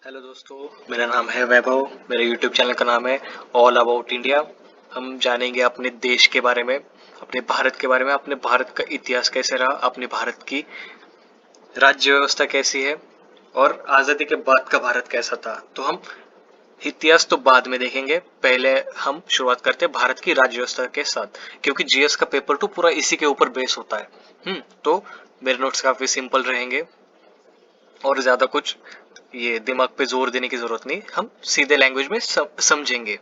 Hello दोस्तों, मेरा नाम है वैभव। मेरे यूट्यूब चैनल का नाम है ऑल अबाउट इंडिया। हम जानेंगे अपने देश के बारे में, अपने भारत के बारे में, अपने भारत का इतिहास कैसे रहा, अपने भारत की राज्य व्यवस्था कैसी है और आज़ादी के बाद का भारत कैसा था। तो हम इतिहास तो बाद में देखेंगे, पहले हम शुरुआत करते हैं भारत की राज्य व्यवस्था के साथ, क्योंकि जीएस का पेपर 2 पूरा इसी के ऊपर बेस होता है। तो मेरे नोट्स काफी सिंपल रहेंगे और ज्यादा कुछ ये दिमाग पे जोर देने की जरूरत नहीं, हम सीधे लैंग्वेज में समझेंगे।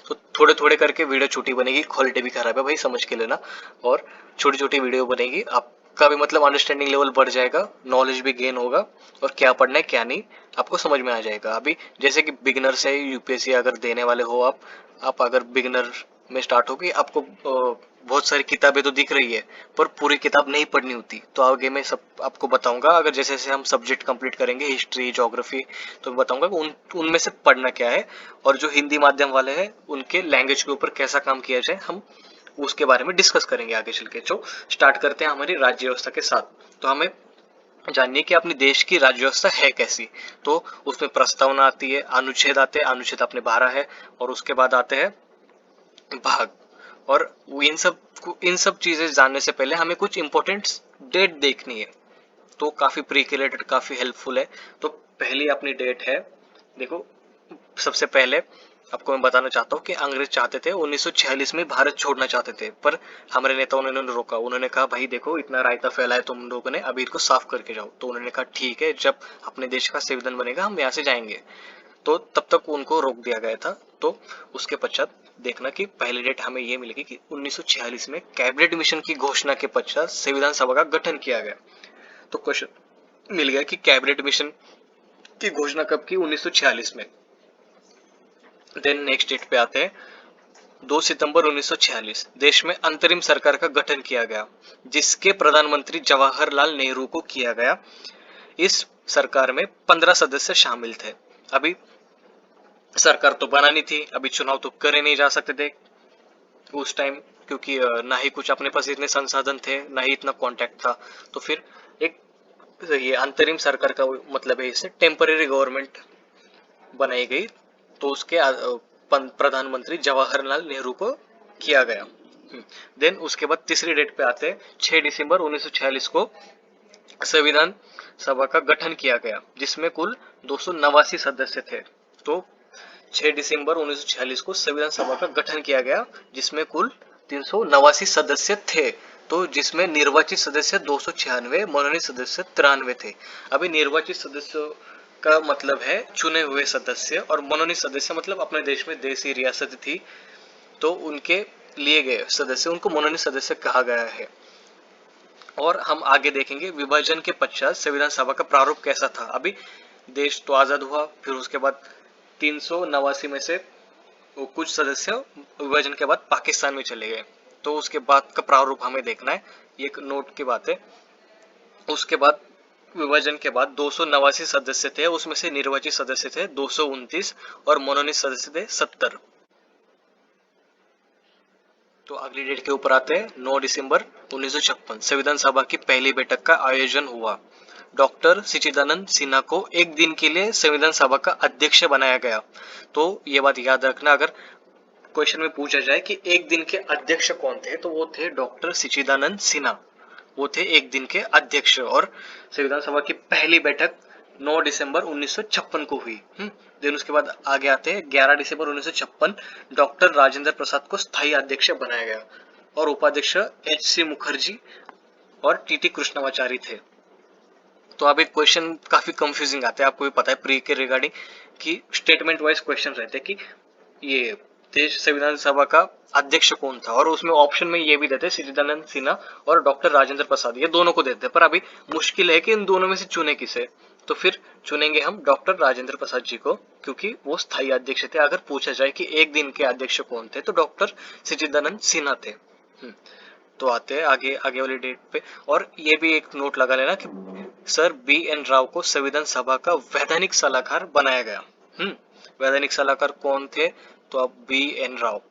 तो थोड़े थोड़े करके वीडियो छोटी बनेगी, क्वालिटी भी खराब है भाई, समझ के लेना। और छोटी छोटी वीडियो बनेगी, आपका भी मतलब अंडरस्टैंडिंग लेवल बढ़ जाएगा, नॉलेज भी गेन होगा और क्या पढ़ना है क्या नहीं आपको समझ में आ जाएगा। अभी जैसे कि बिगिनर से यूपीएससी अगर देने वाले हो आप अगर बिगिनर में स्टार्ट होगी, आपको बहुत सारी किताबें तो दिख रही है पर पूरी किताब नहीं पढ़नी होती। तो आगे मैं सब आपको बताऊंगा, अगर जैसे जैसे हम सब्जेक्ट कंप्लीट करेंगे, हिस्ट्री ज्योग्राफी, तो बताऊंगा कि उनमें से पढ़ना क्या है और जो हिंदी माध्यम वाले हैं उनके लैंग्वेज के ऊपर कैसा काम किया जाए, हम उसके बारे में डिस्कस करेंगे आगे चल के। तो स्टार्ट करते हैं हमारी राज्य व्यवस्था के साथ। तो हमें जानिए कि अपने देश की राज्य व्यवस्था है कैसी। तो उसमें प्रस्तावना आती है, अनुच्छेद आते हैं, अनुच्छेद अपने 12 है, और उसके बाद आते हैं भाग। और इन सब चीजें जानने से पहले हमें कुछ इंपॉर्टेंट डेट देखनी है। तो काफी प्री के रिलेटेड काफी हेल्पफुल है। तो पहली अपनी डेट है, देखो, सबसे पहले आपको मैं बताना चाहता हूँ कि अंग्रेज चाहते थे 1946 में भारत छोड़ना चाहते थे, पर हमारे नेताओं ने उन्होंने रोका। उन्होंने कहा भाई देखो, इतना रायता फैला है तुम लोगों ने, अभी इसको साफ करके जाओ। तो उन्होंने कहा ठीक है, जब अपने देश का संविधान बनेगा हम यहाँ से जाएंगे। तो तब तक उनको रोक दिया गया था। तो उसके पश्चात देखना कि पहली डेट हमें ये मिलेगी कि 1946 में कैबिनेट मिशन की घोषणा के पश्चात संविधान सभा का गठन किया गया। तो क्वेश्चन मिल गया कि कैबिनेट मिशन की घोषणा कब की, 1946 में। देन नेक्स्ट डेट पे आते हैं 2 सितंबर 1946, देश में अंतरिम सरकार का गठन किया गया, जिसके प्रधानमंत्री जवाहरलाल नेहरू को किया गया। इस सरकार में 15 सदस्य शामिल थे। अभी सरकार तो बनानी थी, अभी चुनाव तो करे नहीं जा सकते थे उस टाइम, क्योंकि ना ही कुछ अपने पास इतने संसाधन थे, ना ही इतना कांटेक्ट था। तो फिर एक ये अंतरिम सरकार का मतलब है, इससे टेम्पररी गवर्नमेंट बनाई गई। तो उसके प्रधानमंत्री जवाहरलाल नेहरू को किया गया। देन उसके बाद तीसरी डेट पे आते हैं 6 दिसंबर 1946 को संविधान सभा का गठन किया गया, जिसमें कुल 289 सदस्य थे। तो 6 दिसंबर 1946 को संविधान सभा का गठन किया गया, जिसमें कुल 389 सदस्य थे। तो जिसमें निर्वाचित सदस्य 296, मनोनीत सदस्य 93 थे। अभी निर्वाचित सदस्यों का मतलब है चुने हुए सदस्य, और मनोनीत सदस्य मतलब अपने देश में देशी रियासत थी तो उनके लिए गए सदस्य, उनको मनोनीत सदस्य कहा गया है। और हम आगे देखेंगे विभाजन के पश्चात संविधान सभा का प्रारूप कैसा था। अभी देश तो आजाद हुआ, फिर उसके बाद 389 में से वो कुछ सदस्य विभाजन के बाद पाकिस्तान में चले गए। तो उसके बाद का प्रारूप हमें देखना है, ये एक नोट की बात है। उसके बाद विभाजन के बाद 289 सदस्य थे, उसमें से निर्वाचित सदस्य थे 229 और मनोनीत सदस्य थे 70। तो अगली डेट के ऊपर आते हैं 9 दिसंबर 1956, संविधान सभा की पहली बैठक का आयोजन हुआ। डॉक्टर सच्चिदानंद सिन्हा को एक दिन के लिए संविधान सभा का अध्यक्ष बनाया गया। तो ये बात याद रखना, अगर क्वेश्चन में पूछा जाए कि एक दिन के अध्यक्ष कौन थे, तो वो थे डॉक्टर सच्चिदानंद सिन्हा। वो थे एक दिन के अध्यक्ष। और संविधान सभा की पहली बैठक 9 दिसंबर 1956 को हुई। देन उसके बाद आगे आते हैं 11 दिसंबर 1956, डॉक्टर राजेंद्र प्रसाद को स्थायी अध्यक्ष बनाया गया और उपाध्यक्ष एच.सी. मुखर्जी और टी.टी. कृष्णमाचारी थे। तो अब एक क्वेश्चन काफी कंफ्यूजिंग आते हैं, आपको भी पता है प्री के रिगार्डिंग कि स्टेटमेंट वाइज क्वेश्चन रहते हैं कि ये देश संविधान सभा का अध्यक्ष कौन था, और उसमें ऑप्शन में ये भी देते हैं सच्चिदानंद सिन्हा और डॉक्टर राजेंद्र प्रसाद, ये दोनों को देते हैं। पर अभी मुश्किल है कि इन दोनों में से चुने किसे। तो फिर चुनेंगे हम डॉक्टर राजेंद्र प्रसाद जी को, क्योंकि वो स्थायी अध्यक्ष थे। अगर पूछा जाए कि एक दिन के अध्यक्ष कौन थे, तो डॉक्टर सच्चिदानंद सिन्हा थे। तो आते हैं आगे आगे वाली डेट पे। और ये भी एक नोट लगा लेना कि सर बी.एन. राव को संविधान सभा का वैधानिक सलाहकार बनाया गया। वैधानिक सलाहकार कौन थे, तो अब बी.एन. राव।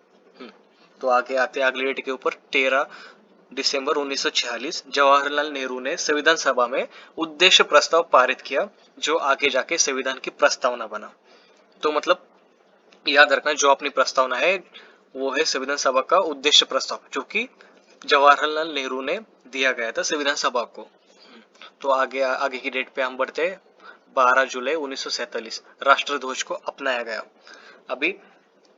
तो आगे आते हैं अगली डेट के ऊपर 13 दिसंबर 1946 जवाहरलाल नेहरू ने संविधान सभा में उद्देश्य प्रस्ताव पारित किया, जो आगे जाके संविधान की प्रस्तावना बना। तो मतलब याद रखना, जो अपनी प्रस्तावना है वो है संविधान सभा का उद्देश्य प्रस्ताव, जो कि जवाहरलाल नेहरू ने दिया गया था संविधान सभा को। तो आगे आगे की डेट पे हम बढ़ते हैं। 12 जुलाई 1947 राष्ट्रध्वज को अपनाया गया। अभी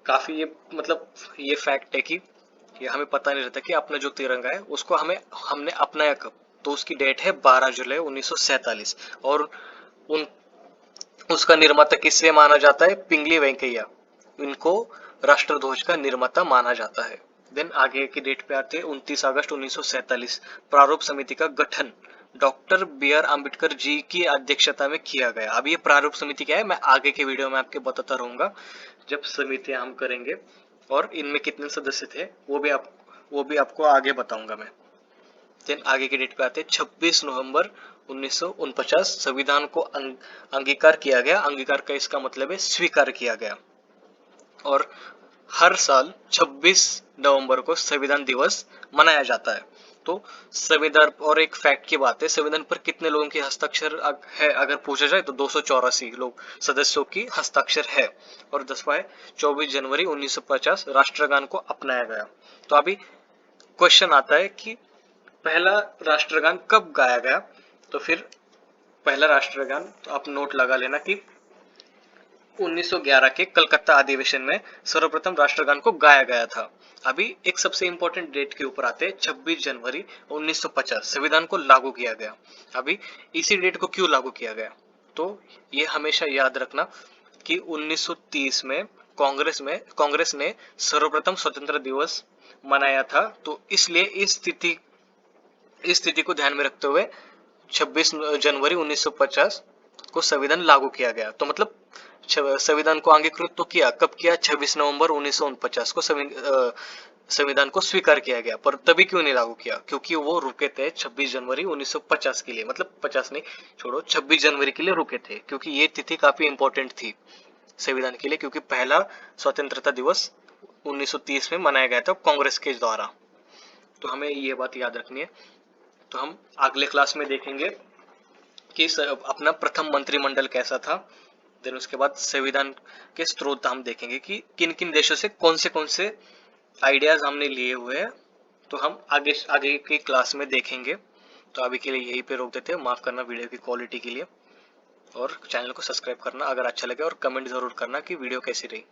काफी ये मतलब ये फैक्ट है कि ये हमें पता नहीं रहता कि अपना जो तिरंगा है उसको हमने अपनाया कब। तो उसकी डेट है 12 जुलाई 1947 और उन उसका निर्माता किससे माना जाता है? पिंगली वेंकैया, इनको राष्ट्रध्वज का निर्माता माना जाता है। देन आगे की डेट पे आते हैं 29 अगस्त 1947 प्रारूप समिति का गठन doctor B are Ambedkar ji की अध्यक्षता में किया गया। अब ये प्रारूप समिति क्या है मैं आगे के वीडियो में आपके बताता रहूंगा जब समितियां हम करेंगे, और इनमें कितने सदस्य थे वो भी आपको आगे बताऊंगा मैं। देन आगे की डेट पे आते हैं 26 नवंबर 1949 संविधान को अंगीकार किया गया। अंगीकार का इसका मतलब है स्वीकार किया गया। और हर साल 26 नवंबर को संविधान दिवस मनाया जाता है। तो संविधान, और एक फैक्ट की बात है, संविधान पर कितने लोगों की हस्ताक्षर है अगर पूछा जाए तो 284 लोग सदस्यों की हस्ताक्षर है। और 10वां है 24 जनवरी 1950 राष्ट्रगान को अपनाया गया। तो अभी क्वेश्चन आता है कि पहला राष्ट्रगान कब गाया गया? तो फिर पहला राष्ट्रगान तो आप नोट लगा लेना कि 1911 के कलकत्ता अधिवेशन में सर्वप्रथम राष्ट्रगान को गाया गया था। अभी एक सबसे इंपॉर्टेंट डेट के ऊपर आते हैं 26 जनवरी 1950 संविधान को लागू किया गया। अभी इसी डेट को क्यों लागू किया गया? तो ये हमेशा याद रखना कि 1930 में कांग्रेस ने सर्वप्रथम स्वतंत्र दिवस मनाया था। तो इसलिए इस स्थिति को ध्यान में रखते हुए 26 जनवरी 1950 को संविधान लागू किया गया। तो मतलब संविधान को अंगीकृत तो किया, कब किया? 26 नवंबर 1949 को संविधान को स्वीकार किया गया। पर तभी क्यों नहीं लागू किया? क्योंकि वो रुके थे 26 जनवरी 1950 के लिए, मतलब 50 नहीं छोड़ो 26 जनवरी के लिए रुके थे, क्योंकि ये तिथि काफी इंपॉर्टेंट थी संविधान के लिए, क्योंकि पहला स्वतंत्रता दिवस 1930 में मनाया गया था कांग्रेस के द्वारा। तो हमें ये बात याद रखनी है। तो हम अगले क्लास में देखेंगे कि अपना प्रथम मंत्रिमंडल कैसा था। देन उसके बाद संविधान के स्रोत हम देखेंगे कि किन किन देशों से कौन से आइडियाज हमने लिए हुए हैं। तो हम आगे आगे की क्लास में देखेंगे। तो अभी के लिए यहीं पे रोक देते हैं। माफ करना वीडियो की क्वालिटी के लिए, और चैनल को सब्सक्राइब करना अगर अच्छा लगे, और कमेंट जरूर करना कि वीडियो कैसी रही।